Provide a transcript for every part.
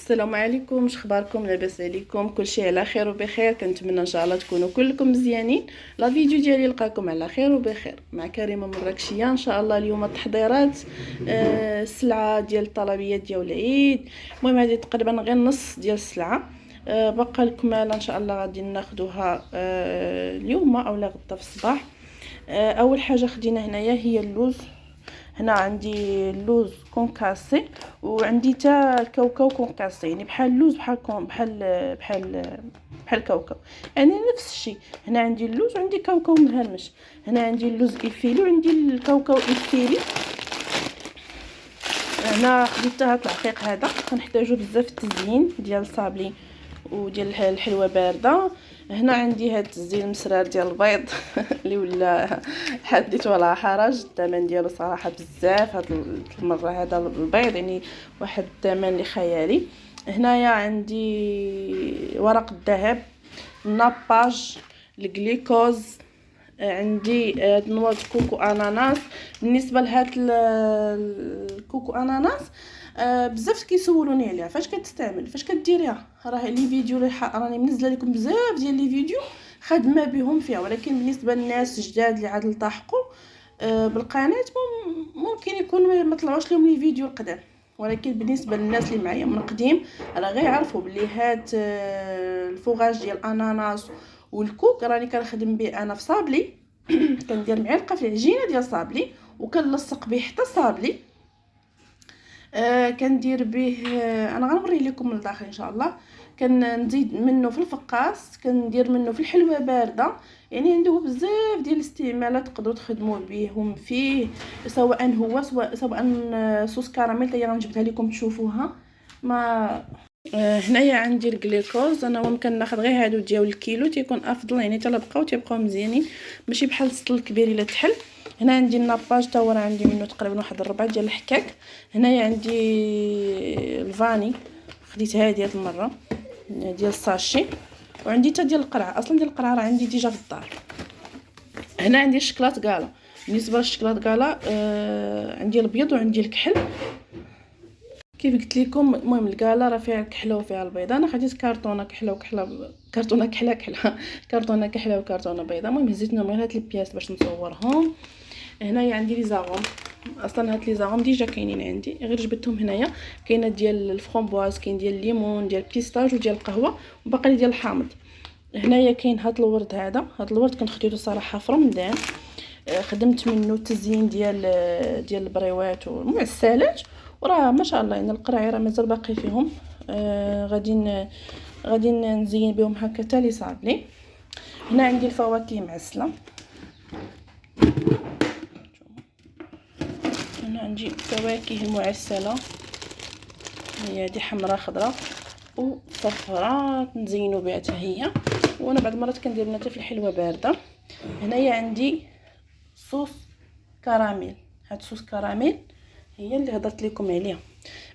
السلام عليكم، اخباركم؟ لاباس عليكم؟ كلشي على خير وبخير. كنتمنى ان شاء الله تكونوا كلكم مزيانين. لا فيديو ديالي لقاكم على خير وبخير مع كريمه مراكشيه. ان شاء الله اليوم التحضيرات السلعه ديال الطلبيات ديال العيد. المهم هذه تقريبا غير نص ديال السلعه. بقى الكماله ان شاء الله غادي ناخذوها اليوم او غدا في الصباح. اول حاجه خدينا هنايا هي اللوز. هنا عندي اللوز كونكاسي وعندي تا الكاوكاو كونكاسي، يعني بحال اللوز بحال الكاوكاو، يعني نفس الشيء. هنا عندي اللوز وعندي كاوكاو مهرمش. هنا عندي اللوز إيفيلي وعندي الكاوكاو إيفيلي. هنا خديت هاد العقيق هذا، كنحتاجو بزاف التزيين ديال الصابلي وديال الحلوه بارده. هنا عندي هاد الزين المسرار ديال البيض اللي ولا حديث ولا حرج. الثمن ديالو صراحه بزاف هاد المره، هذا البيض يعني واحد الثمن اللي خيالي. هنايا عندي ورق الذهب، الناباج، الجليكوز، عندي نواة كوكو اناناس. بالنسبه لهاد الكوكو اناناس بزاف كيسولوني عليها، فاش كتستعمل، فاش كديريها. راه لي فيديو راني منزله لكم بزاف ديال لي فيديو خادمه بهم فيها، ولكن بالنسبه للناس الجداد اللي عاد التحقوا بالقناه ممكن يكون ما طلعوش لهم لي فيديو القدام. ولكن بالنسبه للناس اللي معايا من قديم راه غير يعرفوا بلي هاد الفوغاج ديال الاناناس والكوك راني كنخدم به انا في صابلي. كندير معلقه في العجينه ديال صابلي وكنلصق به حتى صابلي. كندير به انا غنوريه لكم من الداخل ان شاء الله. كنزيد منه في الفقاس، كندير منه في الحلوه بارده. يعني عنده بزاف ديال الاستعمالات تقدروا تخدموا بهم فيه، سواء هو سواء صوص كراميل اللي غنجبدها لكم تشوفوها. ما هنايا عندي الجليكوز. انا ممكن ناخذ غير هادو ديال الكيلو، تيكون افضل، يعني تيبقاو مزيانين، ماشي بحال السطل الكبير الا تحل. هنا عندي الناباج تا هو راه عندي منه تقريبا واحد الربع ديال الحكاك. هنايا عندي الفاني، خديت هذه المره ديال الساشي. وعندي حتى ديال القرعه، اصلا ديال القرعه راه عندي ديجا في الدار. هنا عندي الشكلاط كالا. بالنسبه للشكلاط كالا عندي الابيض وعندي الكحل كيف قلت لكم. المهم الكالا راه فيها الكحله وفيها البيض. انا خديت كرتونه كحله وكحله، كرتونه كحله كرتونه كحله وكرتونه بيضاء. المهم هزيت لهم غير هاد البياس باش نصورهم. هنايا عندي لي زاغوم. اصلا هاد لي زاغوم ديجا كاينين عندي، غير جبدتهم هنايا. كاينه ديال الفرomboise، كاين ديال الليمون، ديال البيستاج وديال القهوه، وباقي لي ديال الحامض. هنايا كاين هاد الورد هذا. هاد الورد كنت خديته صراحه في رمضان، خدمت منه التزيين ديال البريوات والمعسلات. وراه ما شاء الله، يعني القراعي راه مازال باقي فيهم. غادي نزين بهم هكا تالي صابلي. هنا عندي الفواكه معسله. هنا عندي فواكه معسله، هي هذه حمراء خضراء وصفراء نزينوا بها حتى هي. وانا بعض المرات كندير لنا حتى في الحلوه بارده. هنايا عندي صوص كراميل. هاد صوص كراميل هي اللي هضرت لكم عليها.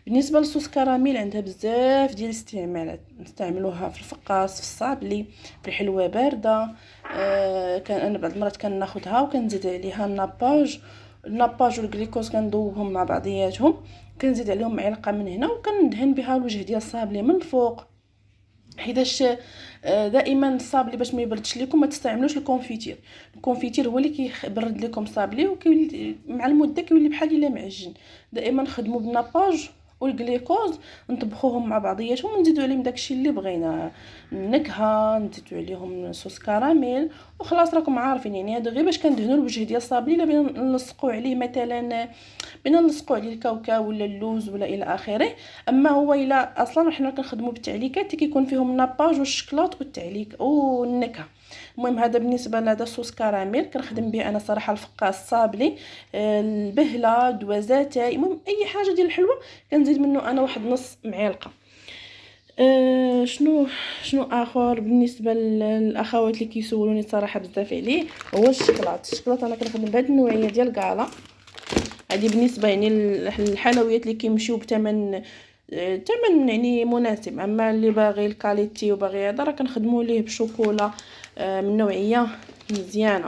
بالنسبه للصوص كراميل عندها بزاف ديال الاستعمالات، نستعملوها في الفقاص، في الصابلي، في الحلوه بارده. كان انا بعض المرات كناخذها وكنزيد عليها الناباج والجليكوز، كنذوبهم مع بعضياتهم، كنزيد عليهم معلقه من هنا وكندهن بها الوجه ديال الصابلي من الفوق. حيتاش دائما الصابلي باش ما يبردش لكم ما تستعملوش الكونفيتير. الكونفيتير هو اللي كيبرد لكم الصابلي، وكيولي مع المده كيولي بحال الا معجن. دائما خدموا بالناباج والجليكوز، نطبخوهم مع بعضياتهم ونزيدوا عليهم داكشي اللي بغينا، النكهه، نزيدوا عليهم صوص كراميل وخلاص. راكم عارفين يعني هذا غير باش كندهنوا الوجه ديال الصابلي. الا بغينا نلصقوا عليه مثلا، بغينا نلصقوا عليه الكاوكاو ولا اللوز ولا الى اخره. اما هو الا اصلا حنا كنخدموا بالتعليكات كيكون فيهم الناباج والشكلاط والتعليك والنكهه. المهم هذا بالنسبه لهذا الصوص كراميل كنخدم به انا صراحه الفقاس صابلي، البهله، دوازاتاي، المهم اي حاجه ديال الحلوه كنزيد منه انا واحد نص معلقه. شنو اخر بالنسبه للاخوات اللي كيسولوني صراحه بزاف عليه، هو الشكلاط انا كنخدم بهذه النوعيه ديال كالا. هذه بالنسبه يعني الحلويات اللي كيمشيو بثمن يعني مناسب. اما اللي باغي الكاليتي وباغي هذا راه كنخدموا ليه بشوكولا من نوعيه مزيانه.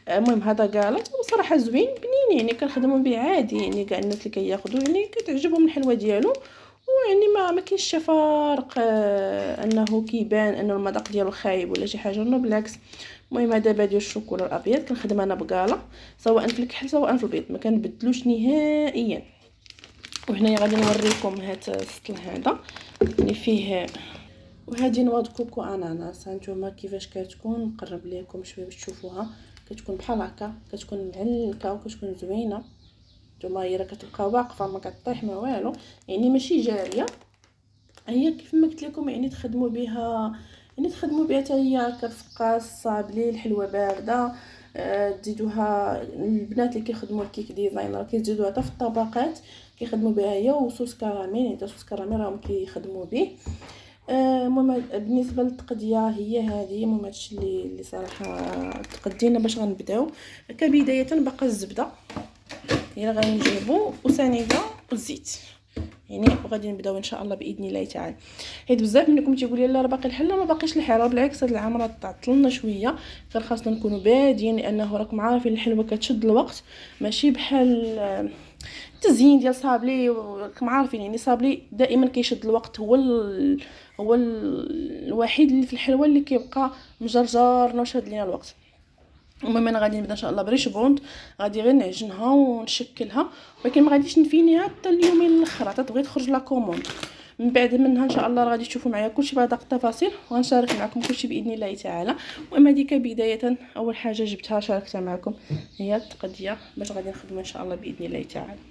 المهم هذا كالا صراحه زوين بنين، يعني كنخدموا به عادي، يعني كاع الناس اللي كياخذوا يعني كتعجبهم الحلوه ديالو. ويعني ما كاينش شي فرق انه كيبان انه المذاق ديالو خايب ولا شي حاجه، انه بالعكس. المهم هذا دابا ديال الشوكولا الابيض كنخدم انا بكاله، سواء في الكحل سواء في البيض، ما كنبدلوش نهائيا. وهنايا غادي نوريكم هاد السطل هذا اللي فيه، وهذه نواه كوكو اناناس. هانتوما كيفاش كتكون، نقرب لكم شويه باش تشوفوها. كتكون بحال هكا، كتكون معلكه وكتكون زوينه. نتوما هي راه كتبقى واقفه ما كطيح ما والو، يعني ماشي جاريه. هي كيف ما قلت لكم يعني تخدموا بها، يعني تخدموا بها حتى هي كرفقاس صابلي الحلوه بارده. تزيدوها البنات اللي كيخدموا الكيك ديزاين راه كيزيدوها حتى في الطبقات، كيخدموا بها هي وصوص كراميل. يعني صوص كراميل راهم كيخدموا به. المهم بالنسبه للتقديه هي هذه. المهم هادشي اللي صراحه تقدينا باش غنبداو. كبدايه باقا الزبده هي غنجيبو وسنيده والزيت يعني، وغادي نبداو ان شاء الله باذن الله تعالى. حيت بزاف منكم تيقول لي لا راه باقي الحله ما باقيش الحله، بالعكس هذا العام راه تعطلنا شويه. كان خاصنا نكونوا بادين، لانه راكم عارفين الحلوه كتشد الوقت، ماشي بحال التزيين ديال صابلي. راكم عارفين يعني صابلي دائما كيشد الوقت، هو الوحيد اللي في الحلوه اللي كيبقى مجرجرنا وشاد لينا الوقت. المهم انا غادي نبدا ان شاء الله بريشبوند، غادي غير نعجنها ونشكلها، ولكن ما غاديش نفينيها حتى اليومين الاخر حتى تبغي تخرج لا كوموند. من بعد منها ان شاء الله غادي تشوفوا معايا كلشي بادق التفاصيل، وغنشارك معكم كلشي باذن الله تعالى. المهم هذه كبدايه اول حاجه جبتها شاركتها معكم هي التقديه باش غادي نخدموا ان شاء الله باذن الله تعالى.